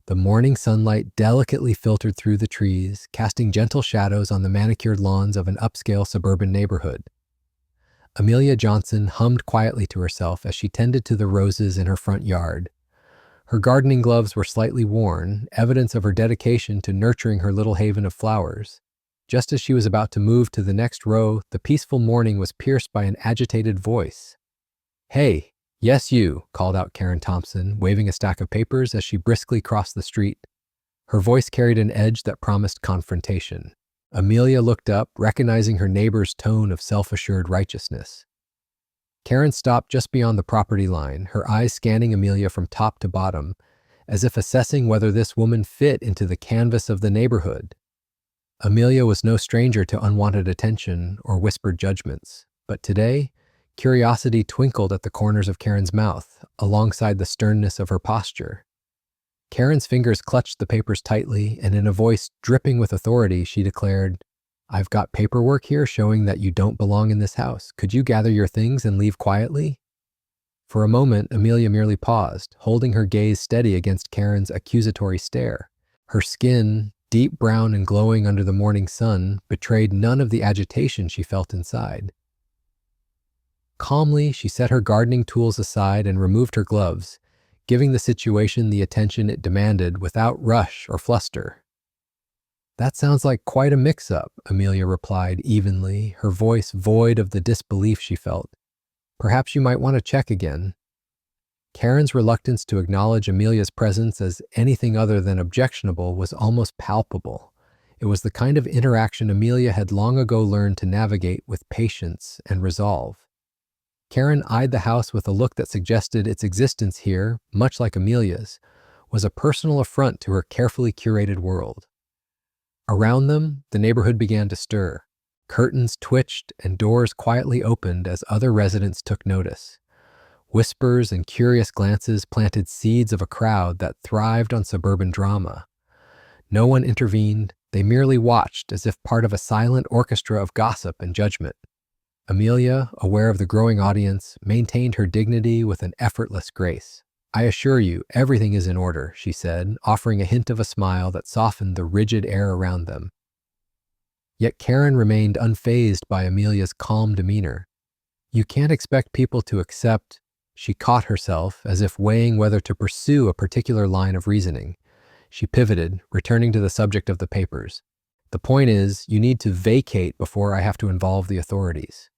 The morning sunlight delicately filtered through the trees, casting gentle shadows on the manicured lawns of an upscale suburban neighborhood. Amelia Johnson hummed quietly to herself as she tended to the roses in her front yard. Her gardening gloves were slightly worn, evidence of her dedication to nurturing her little haven of flowers. Just as she was about to move to the next row, the peaceful morning was pierced by an agitated voice. "Hey, yes you," called out Karen Thompson, waving a stack of papers as she briskly crossed the street. Her voice carried an edge that promised confrontation. Amelia looked up, recognizing her neighbor's tone of self-assured righteousness. Karen stopped just beyond the property line, her eyes scanning Amelia from top to bottom, as if assessing whether this woman fit into the canvas of the neighborhood. Amelia was no stranger to unwanted attention or whispered judgments, but today, curiosity twinkled at the corners of Karen's mouth, alongside the sternness of her posture. Karen's fingers clutched the papers tightly, and in a voice dripping with authority, she declared, "I've got paperwork here showing that you don't belong in this house. Could you gather your things and leave quietly?" For a moment, Amelia merely paused, holding her gaze steady against Karen's accusatory stare. Her skin, deep brown and glowing under the morning sun, betrayed none of the agitation she felt inside. Calmly, she set her gardening tools aside and removed her gloves, giving the situation the attention it demanded without rush or fluster. "That sounds like quite a mix-up," Amelia replied evenly, her voice void of the disbelief she felt. "Perhaps you might want to check again." Karen's reluctance to acknowledge Amelia's presence as anything other than objectionable was almost palpable. It was the kind of interaction Amelia had long ago learned to navigate with patience and resolve. Karen eyed the house with a look that suggested its existence here, much like Amelia's, was a personal affront to her carefully curated world. Around them, the neighborhood began to stir. Curtains twitched and doors quietly opened as other residents took notice. Whispers and curious glances planted seeds of a crowd that thrived on suburban drama. No one intervened, they merely watched as if part of a silent orchestra of gossip and judgment. Amelia, aware of the growing audience, maintained her dignity with an effortless grace. "I assure you, everything is in order," she said, offering a hint of a smile that softened the rigid air around them. Yet Karen remained unfazed by Amelia's calm demeanor. "You can't expect people to accept—" She caught herself, as if weighing whether to pursue a particular line of reasoning. She pivoted, returning to the subject of the papers. "The point is, you need to vacate before I have to involve the authorities."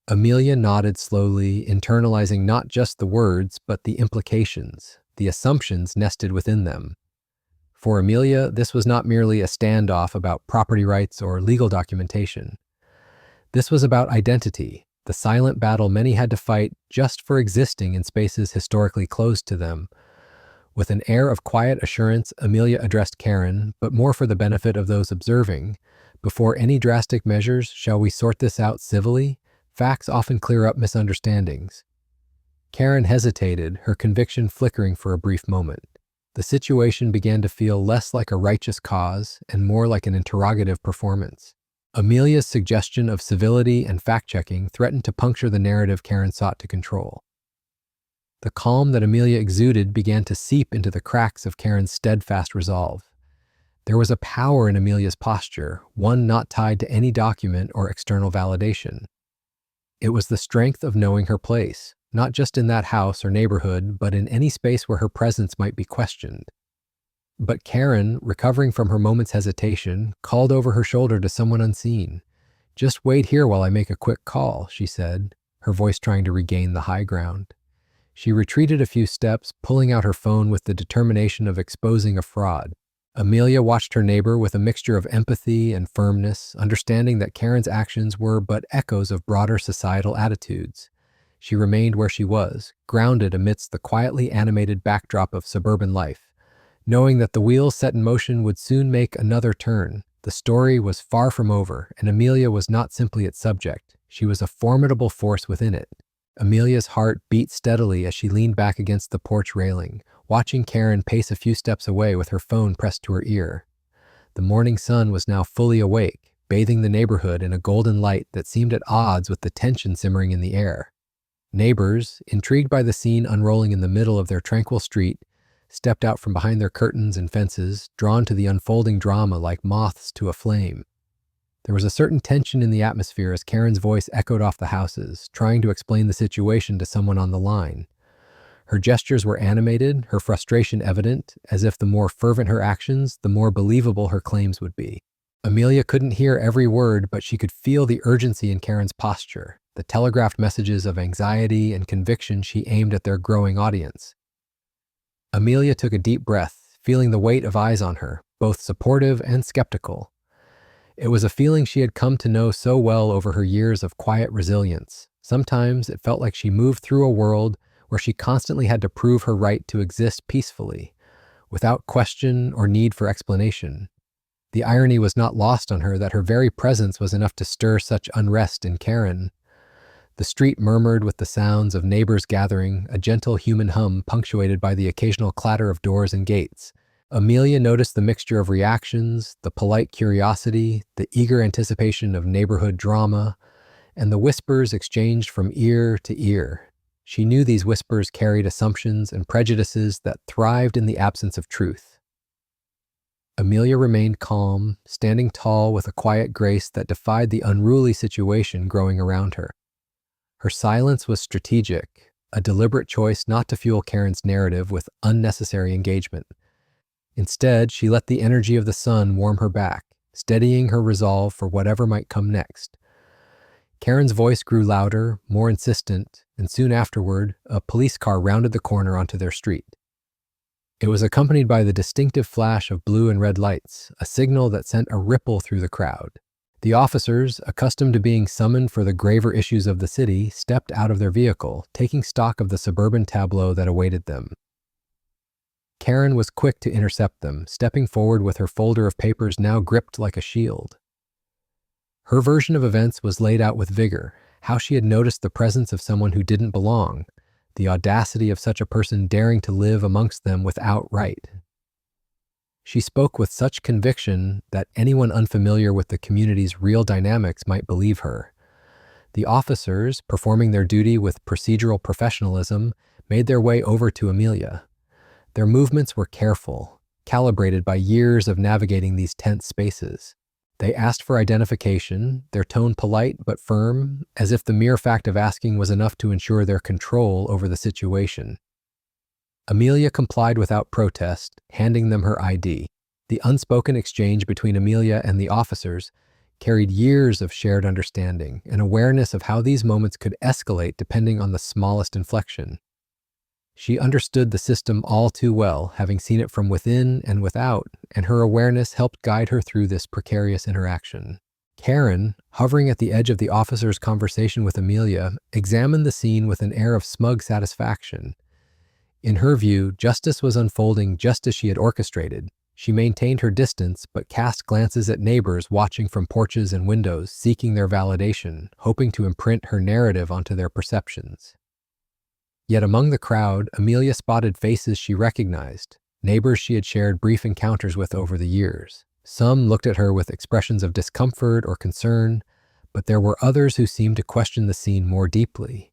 Amelia nodded slowly, internalizing not just the words, but the implications, the assumptions nested within them. For Amelia, this was not merely a standoff about property rights or legal documentation. This was about identity, the silent battle many had to fight just for existing in spaces historically closed to them. With an air of quiet assurance, Amelia addressed Karen, but more for the benefit of those observing. "Before any drastic measures, shall we sort this out civilly? Facts often clear up misunderstandings." Karen hesitated, her conviction flickering for a brief moment. The situation began to feel less like a righteous cause and more like an interrogative performance. Amelia's suggestion of civility and fact-checking threatened to puncture the narrative Karen sought to control. The calm that Amelia exuded began to seep into the cracks of Karen's steadfast resolve. There was a power in Amelia's posture, one not tied to any document or external validation. It was the strength of knowing her place, not just in that house or neighborhood, but in any space where her presence might be questioned. But Karen, recovering from her moment's hesitation, called over her shoulder to someone unseen. "Just wait here while I make a quick call," she said, her voice trying to regain the high ground. She retreated a few steps, pulling out her phone with the determination of exposing a fraud. Amelia watched her neighbor with a mixture of empathy and firmness, understanding that Karen's actions were but echoes of broader societal attitudes. She remained where she was, grounded amidst the quietly animated backdrop of suburban life, knowing that the wheels set in motion would soon make another turn. The story was far from over, and Amelia was not simply its subject. She was a formidable force within it. Amelia's heart beat steadily as she leaned back against the porch railing, watching Karen pace a few steps away with her phone pressed to her ear. The morning sun was now fully awake, bathing the neighborhood in a golden light that seemed at odds with the tension simmering in the air. Neighbors, intrigued by the scene unrolling in the middle of their tranquil street, stepped out from behind their curtains and fences, drawn to the unfolding drama like moths to a flame. There was a certain tension in the atmosphere as Karen's voice echoed off the houses, trying to explain the situation to someone on the line. Her gestures were animated, her frustration evident, as if the more fervent her actions, the more believable her claims would be. Amelia couldn't hear every word, but she could feel the urgency in Karen's posture, the telegraphed messages of anxiety and conviction she aimed at their growing audience. Amelia took a deep breath, feeling the weight of eyes on her, both supportive and skeptical. It was a feeling she had come to know so well over her years of quiet resilience. Sometimes it felt like she moved through a world where she constantly had to prove her right to exist peacefully, without question or need for explanation. The irony was not lost on her that her very presence was enough to stir such unrest in Karen. The street murmured with the sounds of neighbors gathering, a gentle human hum punctuated by the occasional clatter of doors and gates. Amelia noticed the mixture of reactions, the polite curiosity, the eager anticipation of neighborhood drama, and the whispers exchanged from ear to ear. She knew these whispers carried assumptions and prejudices that thrived in the absence of truth. Amelia remained calm, standing tall with a quiet grace that defied the unruly situation growing around her. Her silence was strategic, a deliberate choice not to fuel Karen's narrative with unnecessary engagement. Instead, she let the energy of the sun warm her back, steadying her resolve for whatever might come next. Karen's voice grew louder, more insistent, and soon afterward, a police car rounded the corner onto their street. It was accompanied by the distinctive flash of blue and red lights, a signal that sent a ripple through the crowd. The officers, accustomed to being summoned for the graver issues of the city, stepped out of their vehicle, taking stock of the suburban tableau that awaited them. Karen was quick to intercept them, stepping forward with her folder of papers now gripped like a shield. Her version of events was laid out with vigor, how she had noticed the presence of someone who didn't belong, the audacity of such a person daring to live amongst them without right. She spoke with such conviction that anyone unfamiliar with the community's real dynamics might believe her. The officers, performing their duty with procedural professionalism, made their way over to Amelia. Their movements were careful, calibrated by years of navigating these tense spaces. They asked for identification, their tone polite but firm, as if the mere fact of asking was enough to ensure their control over the situation. Amelia complied without protest, handing them her ID. The unspoken exchange between Amelia and the officers carried years of shared understanding, an awareness of how these moments could escalate depending on the smallest inflection. She understood the system all too well, having seen it from within and without, and her awareness helped guide her through this precarious interaction. Karen, hovering at the edge of the officer's conversation with Amelia, examined the scene with an air of smug satisfaction. In her view, justice was unfolding just as she had orchestrated. She maintained her distance, but cast glances at neighbors watching from porches and windows, seeking their validation, hoping to imprint her narrative onto their perceptions. Yet among the crowd, Amelia spotted faces she recognized, neighbors she had shared brief encounters with over the years. Some looked at her with expressions of discomfort or concern, but there were others who seemed to question the scene more deeply.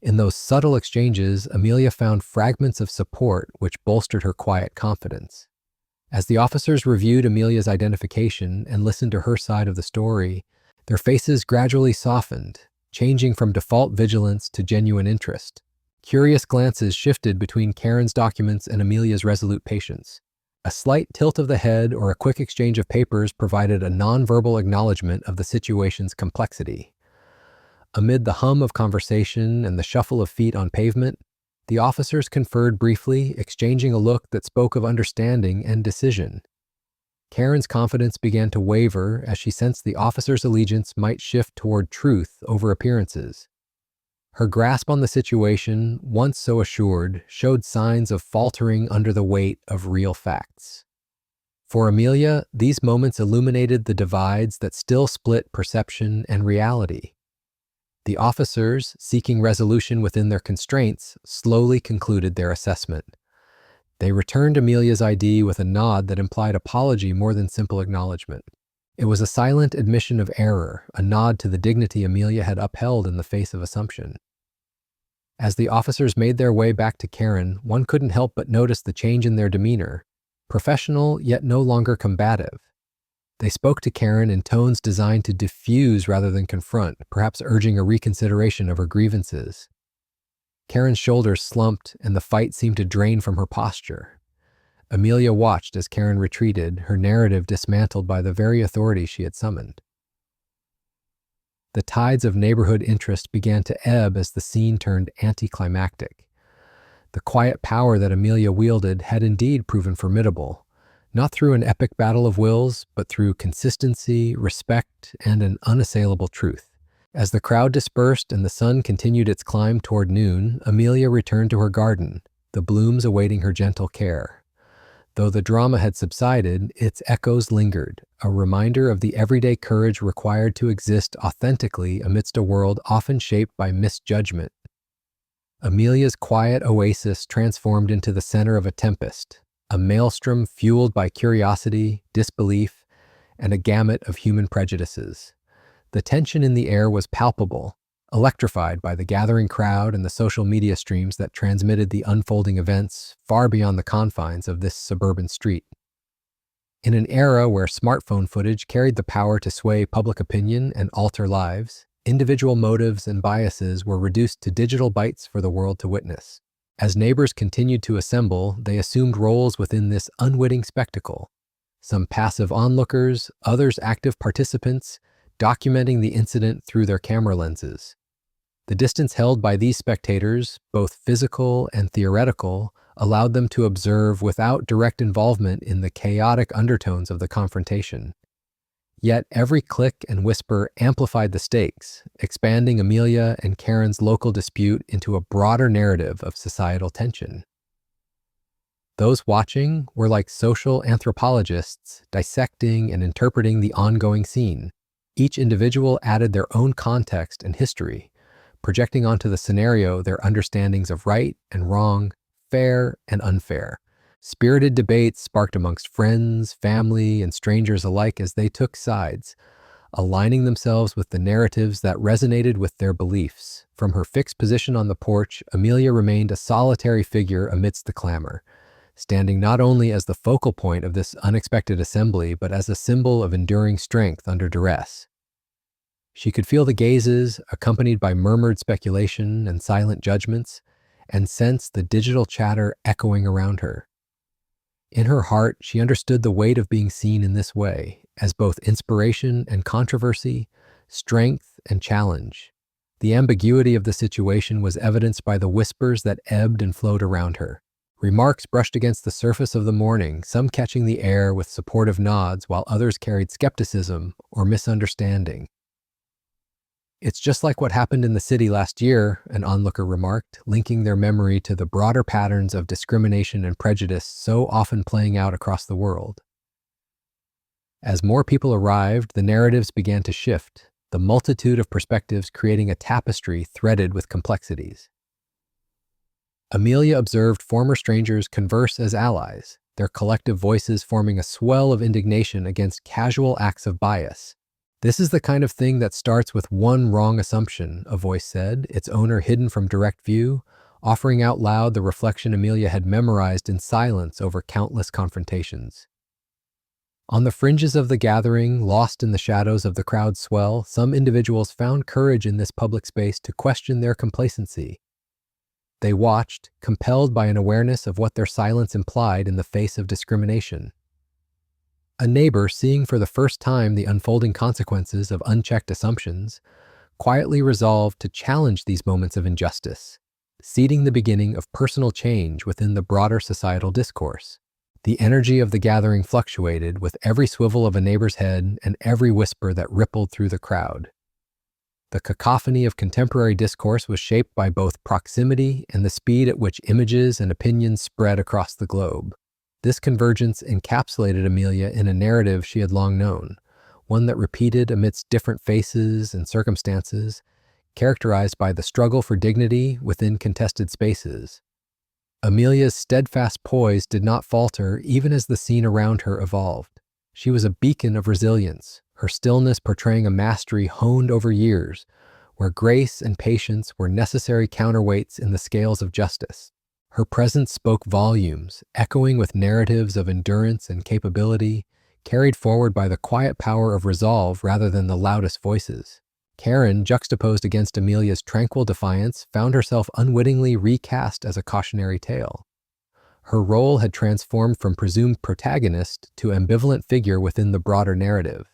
In those subtle exchanges, Amelia found fragments of support which bolstered her quiet confidence. As the officers reviewed Amelia's identification and listened to her side of the story, their faces gradually softened, changing from default vigilance to genuine interest. Curious glances shifted between Karen's documents and Amelia's resolute patience. A slight tilt of the head or a quick exchange of papers provided a nonverbal acknowledgement of the situation's complexity. Amid the hum of conversation and the shuffle of feet on pavement, the officers conferred briefly, exchanging a look that spoke of understanding and decision. Karen's confidence began to waver as she sensed the officers' allegiance might shift toward truth over appearances. Her grasp on the situation, once so assured, showed signs of faltering under the weight of real facts. For Amelia, these moments illuminated the divides that still split perception and reality. The officers, seeking resolution within their constraints, slowly concluded their assessment. They returned Amelia's ID with a nod that implied apology more than simple acknowledgement. It was a silent admission of error, a nod to the dignity Amelia had upheld in the face of assumption. As the officers made their way back to Karen, one couldn't help but notice the change in their demeanor, professional yet no longer combative. They spoke to Karen in tones designed to diffuse rather than confront, perhaps urging a reconsideration of her grievances. Karen's shoulders slumped, and the fight seemed to drain from her posture. Amelia watched as Karen retreated, her narrative dismantled by the very authority she had summoned. The tides of neighborhood interest began to ebb as the scene turned anticlimactic. The quiet power that Amelia wielded had indeed proven formidable, not through an epic battle of wills, but through consistency, respect, and an unassailable truth. As the crowd dispersed and the sun continued its climb toward noon, Amelia returned to her garden, the blooms awaiting her gentle care. Though the drama had subsided, its echoes lingered, a reminder of the everyday courage required to exist authentically amidst a world often shaped by misjudgment. Amelia's quiet oasis transformed into the center of a tempest, a maelstrom fueled by curiosity, disbelief, and a gamut of human prejudices. The tension in the air was palpable, electrified by the gathering crowd and the social media streams that transmitted the unfolding events far beyond the confines of this suburban street. In an era where smartphone footage carried the power to sway public opinion and alter lives, individual motives and biases were reduced to digital bites for the world to witness. As neighbors continued to assemble, they assumed roles within this unwitting spectacle. Some passive onlookers, others active participants, documenting the incident through their camera lenses. The distance held by these spectators, both physical and theoretical, allowed them to observe without direct involvement in the chaotic undertones of the confrontation. Yet every click and whisper amplified the stakes, expanding Amelia and Karen's local dispute into a broader narrative of societal tension. Those watching were like social anthropologists, dissecting and interpreting the ongoing scene. Each individual added their own context and history, projecting onto the scenario their understandings of right and wrong, fair and unfair. Spirited debates sparked amongst friends, family, and strangers alike as they took sides, aligning themselves with the narratives that resonated with their beliefs. From her fixed position on the porch, Amelia remained a solitary figure amidst the clamor, standing not only as the focal point of this unexpected assembly, but as a symbol of enduring strength under duress. She could feel the gazes, accompanied by murmured speculation and silent judgments, and sense the digital chatter echoing around her. In her heart, she understood the weight of being seen in this way, as both inspiration and controversy, strength and challenge. The ambiguity of the situation was evidenced by the whispers that ebbed and flowed around her. Remarks brushed against the surface of the morning, some catching the air with supportive nods, while others carried skepticism or misunderstanding. "It's just like what happened in the city last year," an onlooker remarked, linking their memory to the broader patterns of discrimination and prejudice so often playing out across the world. As more people arrived, the narratives began to shift, the multitude of perspectives creating a tapestry threaded with complexities. Amelia observed former strangers converse as allies, their collective voices forming a swell of indignation against casual acts of bias. "This is the kind of thing that starts with one wrong assumption," a voice said, its owner hidden from direct view, offering out loud the reflection Amelia had memorized in silence over countless confrontations. On the fringes of the gathering, lost in the shadows of the crowd's swell, some individuals found courage in this public space to question their complacency. They watched, compelled by an awareness of what their silence implied in the face of discrimination. A neighbor, seeing for the first time the unfolding consequences of unchecked assumptions, quietly resolved to challenge these moments of injustice, seeding the beginning of personal change within the broader societal discourse. The energy of the gathering fluctuated with every swivel of a neighbor's head and every whisper that rippled through the crowd. The cacophony of contemporary discourse was shaped by both proximity and the speed at which images and opinions spread across the globe. This convergence encapsulated Amelia in a narrative she had long known, one that repeated amidst different faces and circumstances, characterized by the struggle for dignity within contested spaces. Amelia's steadfast poise did not falter even as the scene around her evolved. She was a beacon of resilience, her stillness portraying a mastery honed over years, where grace and patience were necessary counterweights in the scales of justice. Her presence spoke volumes, echoing with narratives of endurance and capability, carried forward by the quiet power of resolve rather than the loudest voices. Karen, juxtaposed against Amelia's tranquil defiance, found herself unwittingly recast as a cautionary tale. Her role had transformed from presumed protagonist to ambivalent figure within the broader narrative.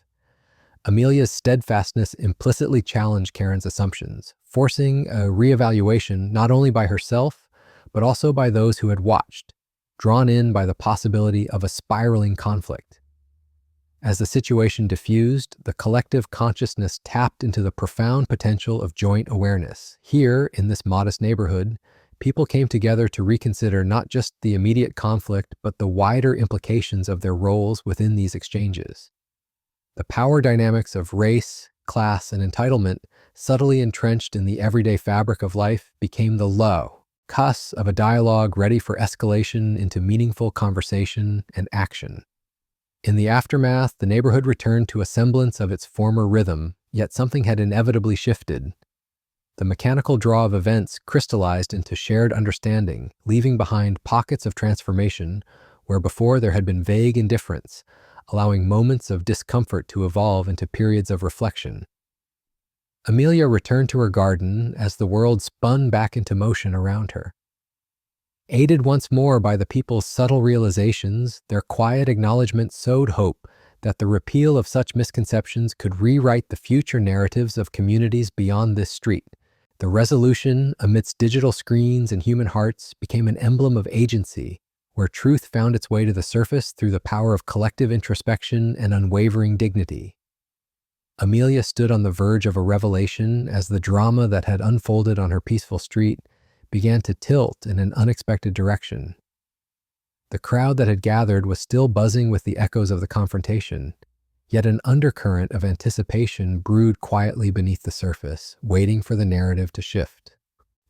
Amelia's steadfastness implicitly challenged Karen's assumptions, forcing a reevaluation not only by herself, but also by those who had watched, drawn in by the possibility of a spiraling conflict. As the situation diffused, the collective consciousness tapped into the profound potential of joint awareness. Here, in this modest neighborhood, people came together to reconsider not just the immediate conflict, but the wider implications of their roles within these exchanges. The power dynamics of race, class, and entitlement, subtly entrenched in the everyday fabric of life, became the cusp of a dialogue ready for escalation into meaningful conversation and action. In the aftermath, the neighborhood returned to a semblance of its former rhythm, yet something had inevitably shifted. The mechanical draw of events crystallized into shared understanding, leaving behind pockets of transformation where before there had been vague indifference, allowing moments of discomfort to evolve into periods of reflection. Amelia returned to her garden as the world spun back into motion around her. Aided once more by the people's subtle realizations, their quiet acknowledgement sowed hope that the repeal of such misconceptions could rewrite the future narratives of communities beyond this street. The resolution, amidst digital screens and human hearts, became an emblem of agency, where truth found its way to the surface through the power of collective introspection and unwavering dignity. Amelia stood on the verge of a revelation as the drama that had unfolded on her peaceful street began to tilt in an unexpected direction. The crowd that had gathered was still buzzing with the echoes of the confrontation, yet an undercurrent of anticipation brewed quietly beneath the surface, waiting for the narrative to shift.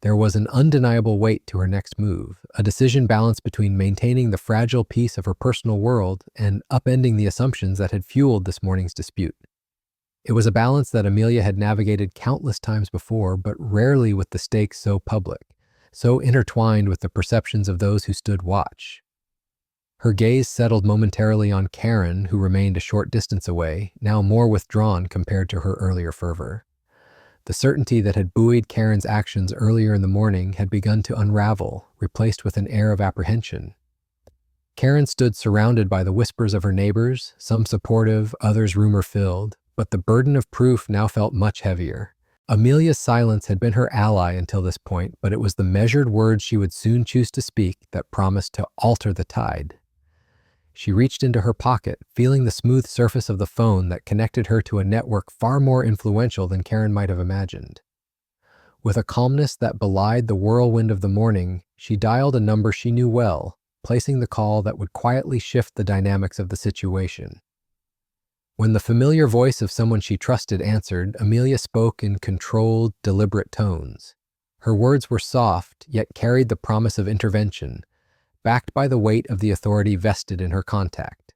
There was an undeniable weight to her next move, a decision balanced between maintaining the fragile peace of her personal world and upending the assumptions that had fueled this morning's dispute. It was a balance that Amelia had navigated countless times before, but rarely with the stakes so public, so intertwined with the perceptions of those who stood watch. Her gaze settled momentarily on Karen, who remained a short distance away, now more withdrawn compared to her earlier fervor. The certainty that had buoyed Karen's actions earlier in the morning had begun to unravel, replaced with an air of apprehension. Karen stood surrounded by the whispers of her neighbors, some supportive, others rumor-filled, but the burden of proof now felt much heavier. Amelia's silence had been her ally until this point, but it was the measured words she would soon choose to speak that promised to alter the tide. She reached into her pocket, feeling the smooth surface of the phone that connected her to a network far more influential than Karen might have imagined. With a calmness that belied the whirlwind of the morning, she dialed a number she knew well, placing the call that would quietly shift the dynamics of the situation. When the familiar voice of someone she trusted answered, Amelia spoke in controlled, deliberate tones. Her words were soft, yet carried the promise of intervention, backed by the weight of the authority vested in her contact.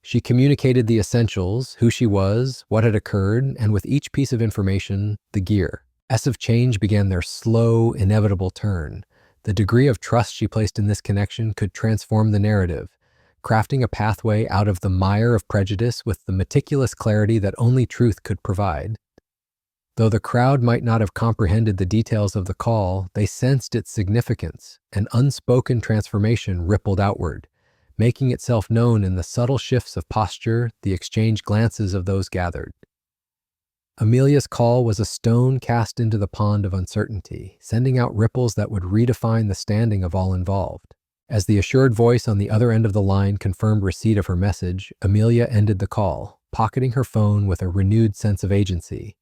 She communicated the essentials, who she was, what had occurred, and with each piece of information, the gears of change began their slow, inevitable turn. The degree of trust she placed in this connection could transform the narrative, crafting a pathway out of the mire of prejudice with the meticulous clarity that only truth could provide. Though the crowd might not have comprehended the details of the call, they sensed its significance. An unspoken transformation rippled outward, making itself known in the subtle shifts of posture, the exchanged glances of those gathered. Amelia's call was a stone cast into the pond of uncertainty, sending out ripples that would redefine the standing of all involved. As the assured voice on the other end of the line confirmed receipt of her message, Amelia ended the call, pocketing her phone with a renewed sense of agency.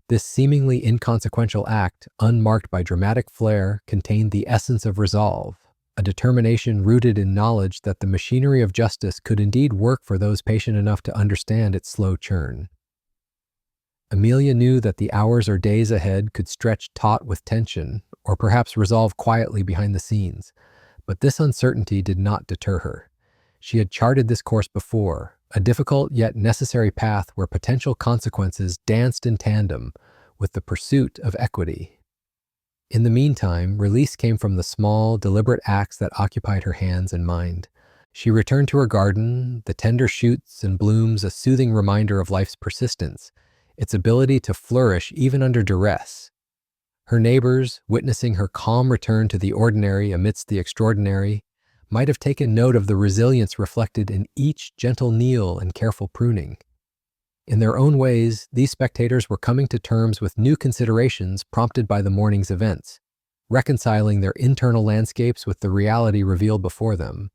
This seemingly inconsequential act, unmarked by dramatic flair, contained the essence of resolve, a determination rooted in knowledge that the machinery of justice could indeed work for those patient enough to understand its slow churn. Amelia knew that the hours or days ahead could stretch taut with tension, or perhaps resolve quietly behind the scenes, but this uncertainty did not deter her. She had charted this course before, a difficult yet necessary path where potential consequences danced in tandem, with the pursuit of equity. In the meantime, release came from the small, deliberate acts that occupied her hands and mind. She returned to her garden, the tender shoots and blooms a soothing reminder of life's persistence, its ability to flourish even under duress. Her neighbors, witnessing her calm return to the ordinary amidst the extraordinary, might have taken note of the resilience reflected in each gentle kneel and careful pruning. In their own ways, these spectators were coming to terms with new considerations prompted by the morning's events, reconciling their internal landscapes with the reality revealed before them.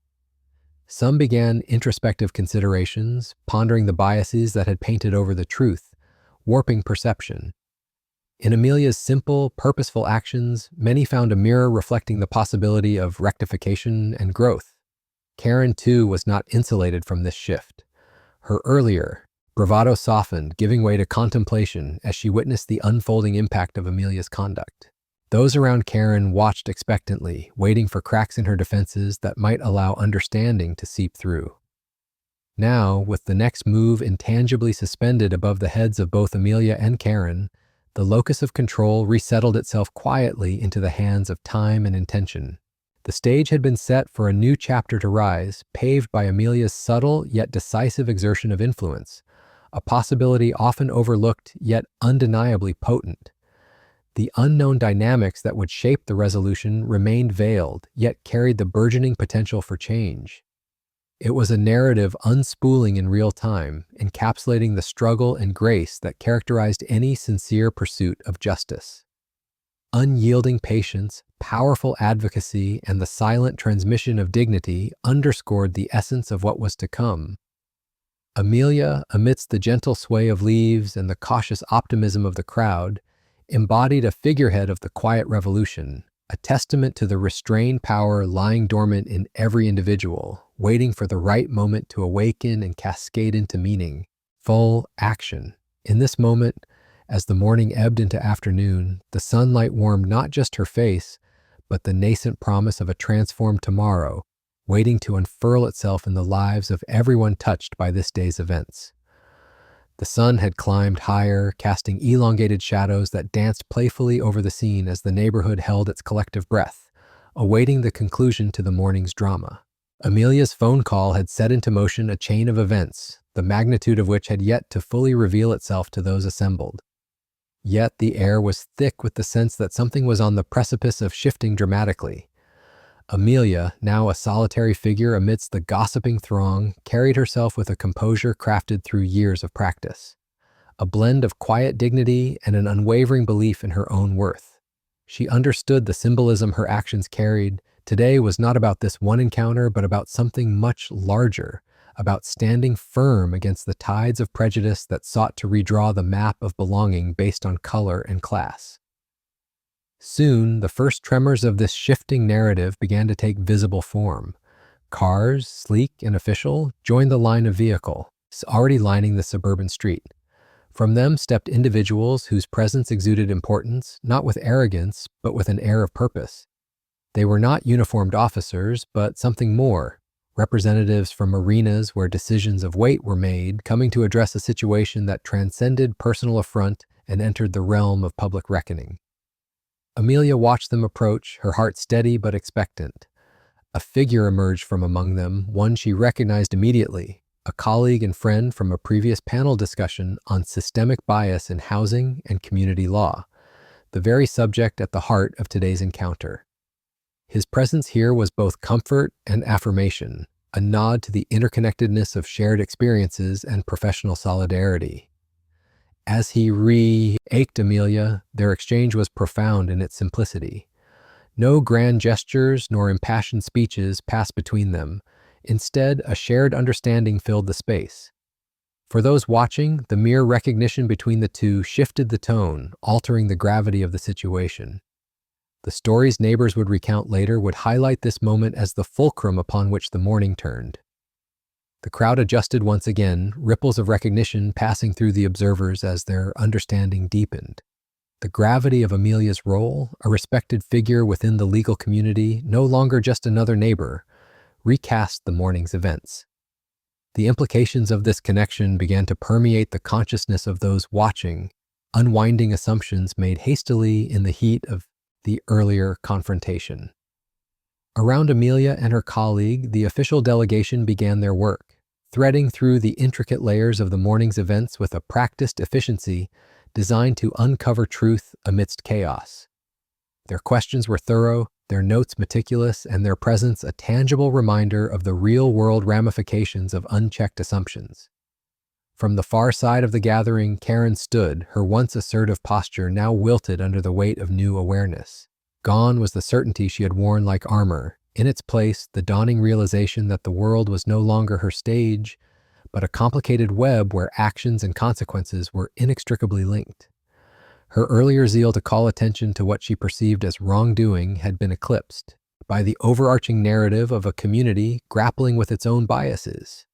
Some began introspective considerations, pondering the biases that had painted over the truth, warping perception. In Amelia's simple, purposeful actions, many found a mirror reflecting the possibility of rectification and growth. Karen, too, was not insulated from this shift. Her earlier bravado softened, giving way to contemplation as she witnessed the unfolding impact of Amelia's conduct. Those around Karen watched expectantly, waiting for cracks in her defenses that might allow understanding to seep through. Now, with the next move intangibly suspended above the heads of both Amelia and Karen, the locus of control resettled itself quietly into the hands of time and intention. The stage had been set for a new chapter to rise, paved by Amelia's subtle yet decisive exertion of influence, a possibility often overlooked yet undeniably potent. The unknown dynamics that would shape the resolution remained veiled, yet carried the burgeoning potential for change. It was a narrative unspooling in real time, encapsulating the struggle and grace that characterized any sincere pursuit of justice. Unyielding patience, powerful advocacy, and the silent transmission of dignity underscored the essence of what was to come. Amelia, amidst the gentle sway of leaves and the cautious optimism of the crowd, embodied a figurehead of the quiet revolution, a testament to the restrained power lying dormant in every individual, waiting for the right moment to awaken and cascade into meaning, full action. In this moment, as the morning ebbed into afternoon, the sunlight warmed not just her face, but the nascent promise of a transformed tomorrow, waiting to unfurl itself in the lives of everyone touched by this day's events. The sun had climbed higher, casting elongated shadows that danced playfully over the scene as the neighborhood held its collective breath, awaiting the conclusion to the morning's drama. Amelia's phone call had set into motion a chain of events, the magnitude of which had yet to fully reveal itself to those assembled. Yet the air was thick with the sense that something was on the precipice of shifting dramatically. Amelia, now a solitary figure amidst the gossiping throng, carried herself with a composure crafted through years of practice, a blend of quiet dignity and an unwavering belief in her own worth. She understood the symbolism her actions carried. Today was not about this one encounter, but about something much larger, about standing firm against the tides of prejudice that sought to redraw the map of belonging based on color and class. Soon, the first tremors of this shifting narrative began to take visible form. Cars, sleek and official, joined the line of vehicles already lining the suburban street. From them stepped individuals whose presence exuded importance, not with arrogance, but with an air of purpose. They were not uniformed officers, but something more, representatives from arenas where decisions of weight were made, coming to address a situation that transcended personal affront and entered the realm of public reckoning. Amelia watched them approach, her heart steady but expectant. A figure emerged from among them, one she recognized immediately, a colleague and friend from a previous panel discussion on systemic bias in housing and community law, the very subject at the heart of today's encounter. His presence here was both comfort and affirmation, a nod to the interconnectedness of shared experiences and professional solidarity. As he re-ached Amelia, their exchange was profound in its simplicity. No grand gestures nor impassioned speeches passed between them. Instead, a shared understanding filled the space. For those watching, the mere recognition between the two shifted the tone, altering the gravity of the situation. The stories neighbors would recount later would highlight this moment as the fulcrum upon which the morning turned. The crowd adjusted once again, ripples of recognition passing through the observers as their understanding deepened. The gravity of Amelia's role, a respected figure within the legal community, no longer just another neighbor, recast the morning's events. The implications of this connection began to permeate the consciousness of those watching, unwinding assumptions made hastily in the heat of the earlier confrontation. Around Amelia and her colleague, the official delegation began their work, threading through the intricate layers of the morning's events with a practiced efficiency designed to uncover truth amidst chaos. Their questions were thorough, their notes meticulous, and their presence a tangible reminder of the real-world ramifications of unchecked assumptions. From the far side of the gathering, Karen stood, her once assertive posture now wilted under the weight of new awareness. Gone was the certainty she had worn like armor. In its place, the dawning realization that the world was no longer her stage, but a complicated web where actions and consequences were inextricably linked. Her earlier zeal to call attention to what she perceived as wrongdoing had been eclipsed by the overarching narrative of a community grappling with its own biases.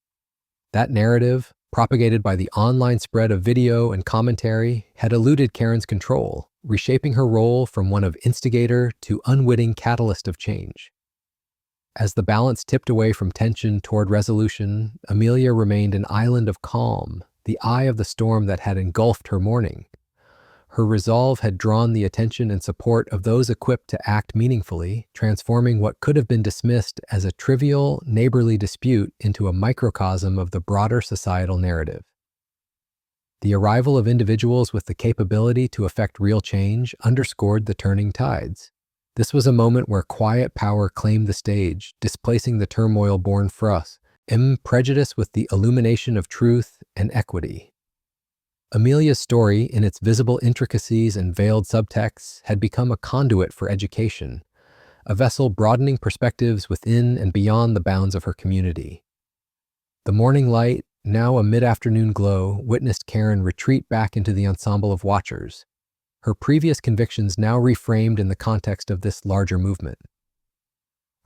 That narrative, propagated by the online spread of video and commentary, had eluded Karen's control, reshaping her role from one of instigator to unwitting catalyst of change. As the balance tipped away from tension toward resolution, Amelia remained an island of calm, the eye of the storm that had engulfed her morning. Her resolve had drawn the attention and support of those equipped to act meaningfully, transforming what could have been dismissed as a trivial, neighborly dispute into a microcosm of the broader societal narrative. The arrival of individuals with the capability to effect real change underscored the turning tides. This was a moment where quiet power claimed the stage, displacing the turmoil-born prejudice with the illumination of truth and equity. Amelia's story, in its visible intricacies and veiled subtexts, had become a conduit for education, a vessel broadening perspectives within and beyond the bounds of her community. The morning light, now a mid-afternoon glow, witnessed Karen retreat back into the ensemble of watchers, her previous convictions now reframed in the context of this larger movement.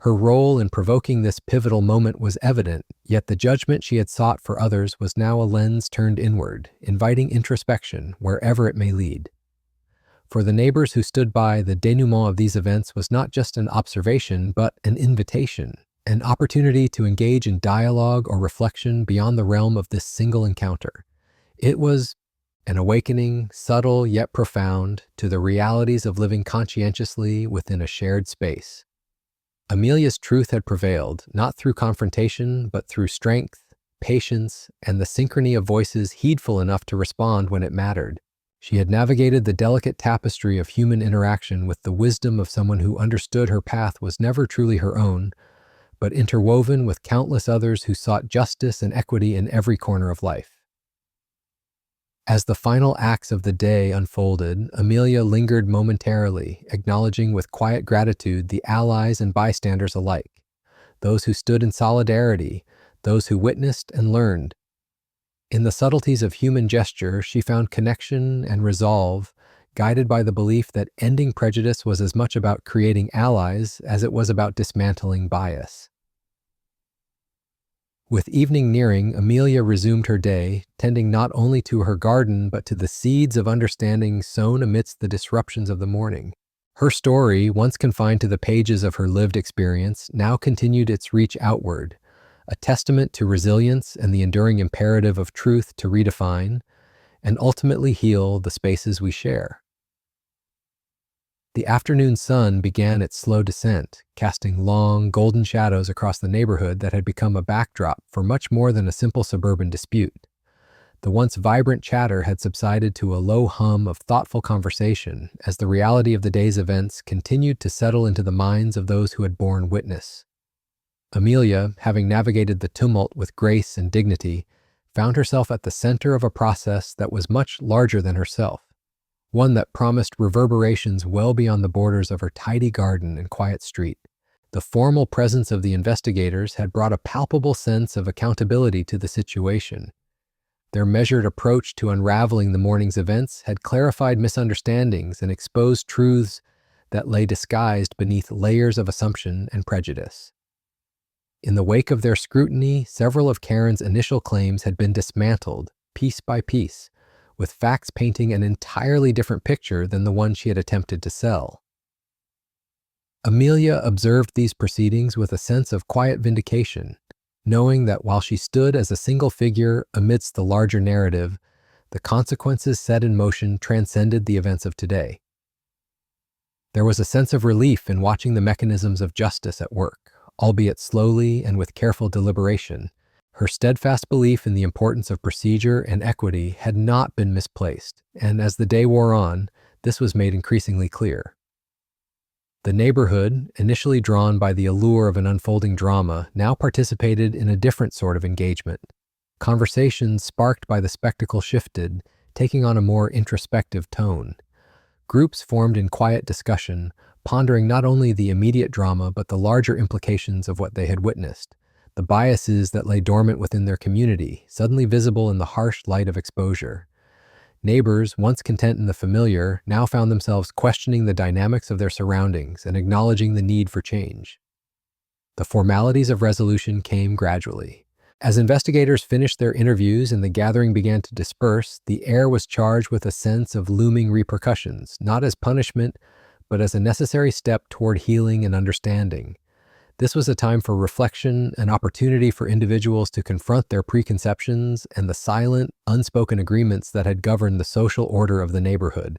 Her role in provoking this pivotal moment was evident, yet the judgment she had sought for others was now a lens turned inward, inviting introspection wherever it may lead. For the neighbors who stood by, the denouement of these events was not just an observation, but an invitation, an opportunity to engage in dialogue or reflection beyond the realm of this single encounter. It was an awakening, subtle yet profound, to the realities of living conscientiously within a shared space. Amelia's truth had prevailed, not through confrontation, but through strength, patience, and the synchrony of voices heedful enough to respond when it mattered. She had navigated the delicate tapestry of human interaction with the wisdom of someone who understood her path was never truly her own, but interwoven with countless others who sought justice and equity in every corner of life. As the final acts of the day unfolded, Amelia lingered momentarily, acknowledging with quiet gratitude the allies and bystanders alike, those who stood in solidarity, those who witnessed and learned. In the subtleties of human gesture, she found connection and resolve, guided by the belief that ending prejudice was as much about creating allies as it was about dismantling bias. With evening nearing, Amelia resumed her day, tending not only to her garden but to the seeds of understanding sown amidst the disruptions of the morning. Her story, once confined to the pages of her lived experience, now continued its reach outward, a testament to resilience and the enduring imperative of truth to redefine and ultimately heal the spaces we share. The afternoon sun began its slow descent, casting long, golden shadows across the neighborhood that had become a backdrop for much more than a simple suburban dispute. The once vibrant chatter had subsided to a low hum of thoughtful conversation as the reality of the day's events continued to settle into the minds of those who had borne witness. Amelia, having navigated the tumult with grace and dignity, found herself at the center of a process that was much larger than herself, one that promised reverberations well beyond the borders of her tidy garden and quiet street. The formal presence of the investigators had brought a palpable sense of accountability to the situation. Their measured approach to unraveling the morning's events had clarified misunderstandings and exposed truths that lay disguised beneath layers of assumption and prejudice. In the wake of their scrutiny, several of Karen's initial claims had been dismantled, piece by piece, with facts painting an entirely different picture than the one she had attempted to sell. Amelia observed these proceedings with a sense of quiet vindication, knowing that while she stood as a single figure amidst the larger narrative, The consequences set in motion transcended the events of today. There was a sense of relief in watching the mechanisms of justice at work, albeit slowly and with careful deliberation. Her steadfast belief in the importance of procedure and equity had not been misplaced, and as the day wore on, this was made increasingly clear. The neighborhood, initially drawn by the allure of an unfolding drama, now participated in a different sort of engagement. Conversations sparked by the spectacle shifted, taking on a more introspective tone. Groups formed in quiet discussion, pondering not only the immediate drama but the larger implications of what they had witnessed, the biases that lay dormant within their community, suddenly visible in the harsh light of exposure. Neighbors, once content in the familiar, now found themselves questioning the dynamics of their surroundings and acknowledging the need for change. The formalities of resolution came gradually. As investigators finished their interviews and the gathering began to disperse, the air was charged with a sense of looming repercussions, not as punishment, but as a necessary step toward healing and understanding. This was a time for reflection, an opportunity for individuals to confront their preconceptions and the silent, unspoken agreements that had governed the social order of the neighborhood.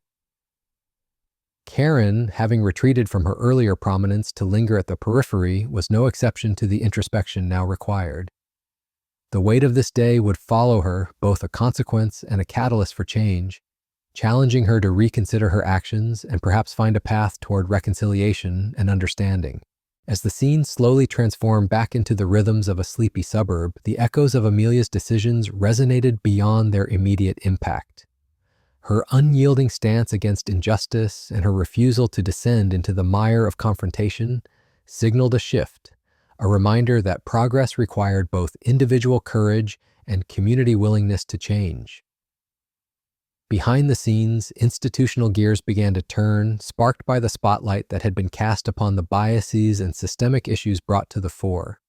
Karen, having retreated from her earlier prominence to linger at the periphery, was no exception to the introspection now required. The weight of this day would follow her, both a consequence and a catalyst for change, challenging her to reconsider her actions and perhaps find a path toward reconciliation and understanding. As the scene slowly transformed back into the rhythms of a sleepy suburb, the echoes of Amelia's decisions resonated beyond their immediate impact. Her unyielding stance against injustice and her refusal to descend into the mire of confrontation signaled a shift, a reminder that progress required both individual courage and community willingness to change. Behind the scenes, institutional gears began to turn, sparked by the spotlight that had been cast upon the biases and systemic issues brought to the fore.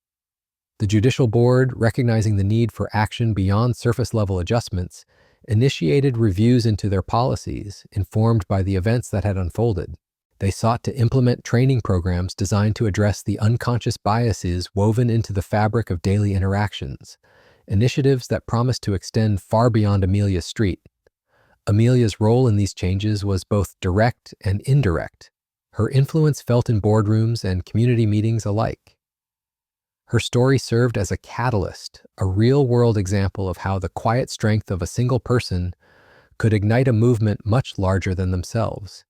The Judicial Board, recognizing the need for action beyond surface-level adjustments, initiated reviews into their policies, informed by the events that had unfolded. They sought to implement training programs designed to address the unconscious biases woven into the fabric of daily interactions, initiatives that promised to extend far beyond Amelia's street. Amelia's role in these changes was both direct and indirect, her influence felt in boardrooms and community meetings alike. Her story served as a catalyst, a real-world example of how the quiet strength of a single person could ignite a movement much larger than themselves.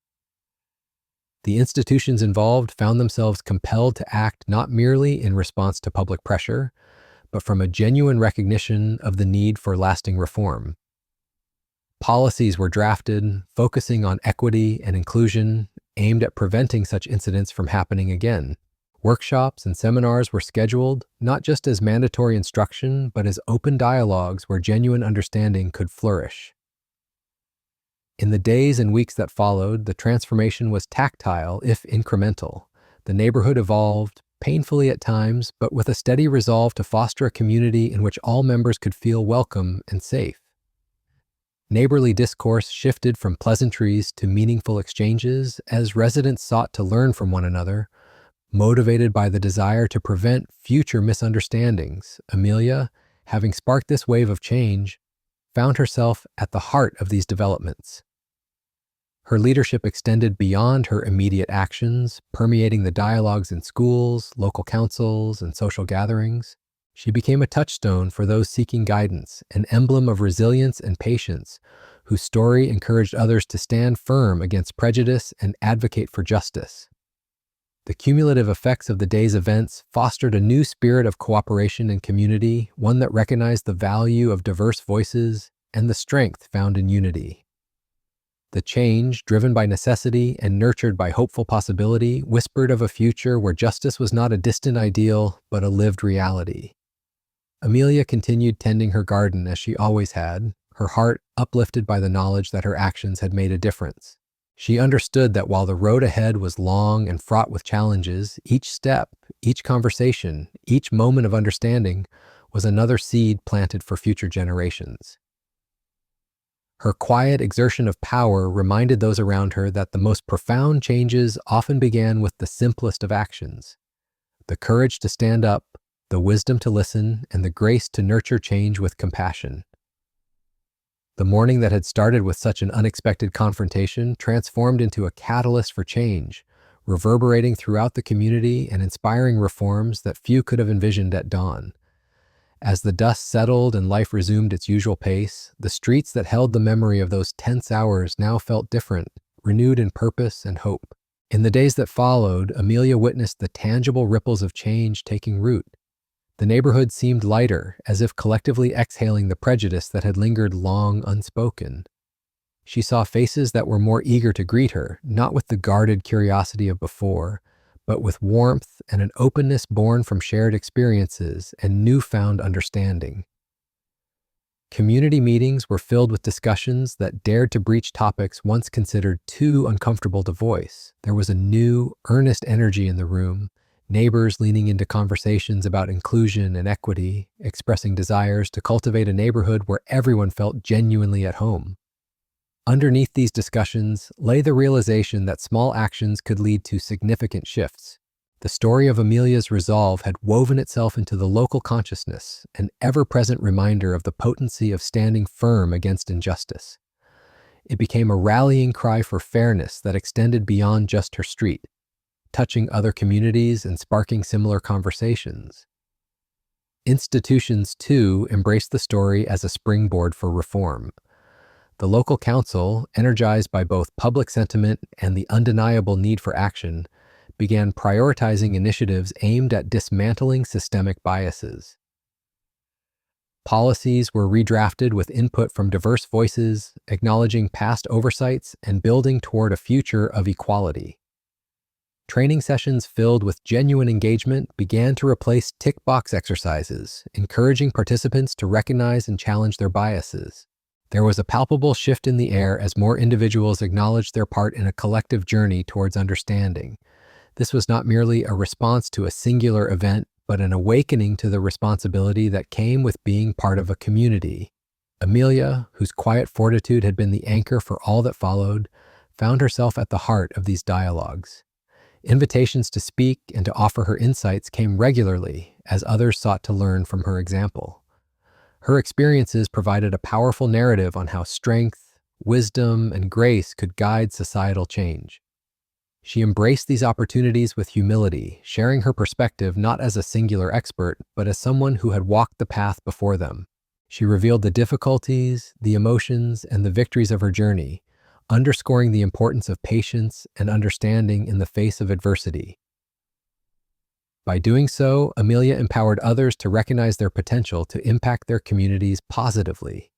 The institutions involved found themselves compelled to act not merely in response to public pressure, but from a genuine recognition of the need for lasting reform. Policies were drafted, focusing on equity and inclusion, aimed at preventing such incidents from happening again. Workshops and seminars were scheduled, not just as mandatory instruction, but as open dialogues where genuine understanding could flourish. In the days and weeks that followed, the transformation was tactile, if incremental. The neighborhood evolved, painfully at times, but with a steady resolve to foster a community in which all members could feel welcome and safe. Neighborly discourse shifted from pleasantries to meaningful exchanges as residents sought to learn from one another, motivated by the desire to prevent future misunderstandings. Amelia, having sparked this wave of change, found herself at the heart of these developments. Her leadership extended beyond her immediate actions, permeating the dialogues in schools, local councils, and social gatherings. She became a touchstone for those seeking guidance, an emblem of resilience and patience, whose story encouraged others to stand firm against prejudice and advocate for justice. The cumulative effects of the day's events fostered a new spirit of cooperation and community, one that recognized the value of diverse voices and the strength found in unity. The change, driven by necessity and nurtured by hopeful possibility, whispered of a future where justice was not a distant ideal, but a lived reality. Amelia continued tending her garden as she always had, her heart uplifted by the knowledge that her actions had made a difference. She understood that while the road ahead was long and fraught with challenges, each step, each conversation, each moment of understanding was another seed planted for future generations. Her quiet exertion of power reminded those around her that the most profound changes often began with the simplest of actions: the courage to stand up, the wisdom to listen, and the grace to nurture change with compassion. The morning that had started with such an unexpected confrontation transformed into a catalyst for change, reverberating throughout the community and inspiring reforms that few could have envisioned at dawn. As the dust settled and life resumed its usual pace, the streets that held the memory of those tense hours now felt different, renewed in purpose and hope. In the days that followed, Amelia witnessed the tangible ripples of change taking root. The neighborhood seemed lighter, as if collectively exhaling the prejudice that had lingered long unspoken. She saw faces that were more eager to greet her, not with the guarded curiosity of before, but with warmth and an openness born from shared experiences and newfound understanding. Community meetings were filled with discussions that dared to breach topics once considered too uncomfortable to voice. There was a new, earnest energy in the room, neighbors leaning into conversations about inclusion and equity, expressing desires to cultivate a neighborhood where everyone felt genuinely at home. Underneath these discussions lay the realization that small actions could lead to significant shifts. The story of Amelia's resolve had woven itself into the local consciousness, an ever-present reminder of the potency of standing firm against injustice. It became a rallying cry for fairness that extended beyond just her street, touching other communities and sparking similar conversations. Institutions, too, embraced the story as a springboard for reform. The local council, energized by both public sentiment and the undeniable need for action, began prioritizing initiatives aimed at dismantling systemic biases. Policies were redrafted with input from diverse voices, acknowledging past oversights and building toward a future of equality. Training sessions filled with genuine engagement began to replace tick-box exercises, encouraging participants to recognize and challenge their biases. There was a palpable shift in the air as more individuals acknowledged their part in a collective journey towards understanding. This was not merely a response to a singular event, but an awakening to the responsibility that came with being part of a community. Amelia, whose quiet fortitude had been the anchor for all that followed, found herself at the heart of these dialogues. Invitations to speak and to offer her insights came regularly as others sought to learn from her example. Her experiences provided a powerful narrative on how strength, wisdom, and grace could guide societal change. She embraced these opportunities with humility, sharing her perspective not as a singular expert, but as someone who had walked the path before them. She revealed the difficulties, the emotions, and the victories of her journey, underscoring the importance of patience and understanding in the face of adversity. By doing so, Amelia empowered others to recognize their potential to impact their communities positively.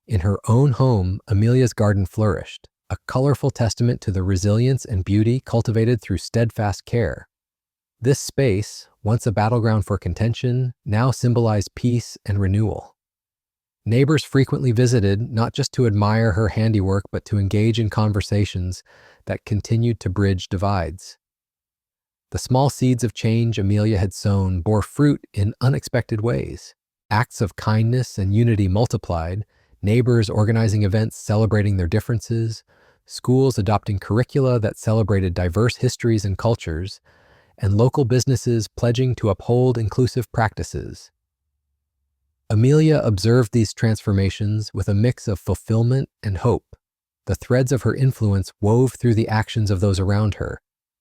In her own home, Amelia's garden flourished, a colorful testament to the resilience and beauty cultivated through steadfast care. This space, once a battleground for contention, now symbolized peace and renewal. Neighbors frequently visited, not just to admire her handiwork, but to engage in conversations that continued to bridge divides. The small seeds of change Amelia had sown bore fruit in unexpected ways. Acts of kindness and unity multiplied, neighbors organizing events celebrating their differences, schools adopting curricula that celebrated diverse histories and cultures, and local businesses pledging to uphold inclusive practices. Amelia observed these transformations with a mix of fulfillment and hope. The threads of her influence wove through the actions of those around her,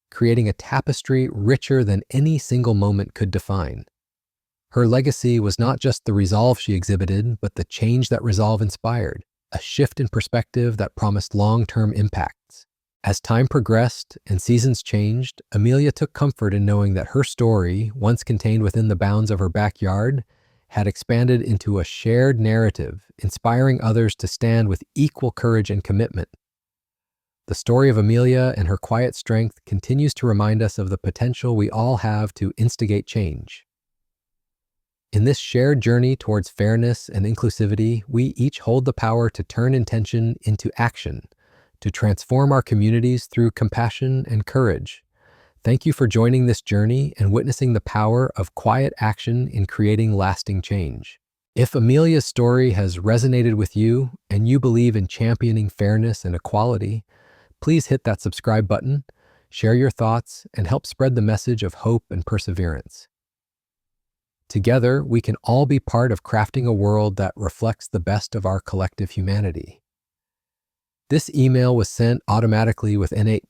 creating a tapestry richer than any single moment could define. Her legacy was not just the resolve she exhibited, but the change that resolve inspired, a shift in perspective that promised long-term impacts. As time progressed and seasons changed, Amelia took comfort in knowing that her story, once contained within the bounds of her backyard, had expanded into a shared narrative, inspiring others to stand with equal courage and commitment. The story of Amelia and her quiet strength continues to remind us of the potential we all have to instigate change. In this shared journey towards fairness and inclusivity, we each hold the power to turn intention into action, to transform our communities through compassion and courage. Thank you for joining this journey and witnessing the power of quiet action in creating lasting change. If Amelia's story has resonated with you and you believe in championing fairness and equality, please hit that subscribe button, share your thoughts, and help spread the message of hope and perseverance. Together, we can all be part of crafting a world that reflects the best of our collective humanity. This email was sent automatically with innate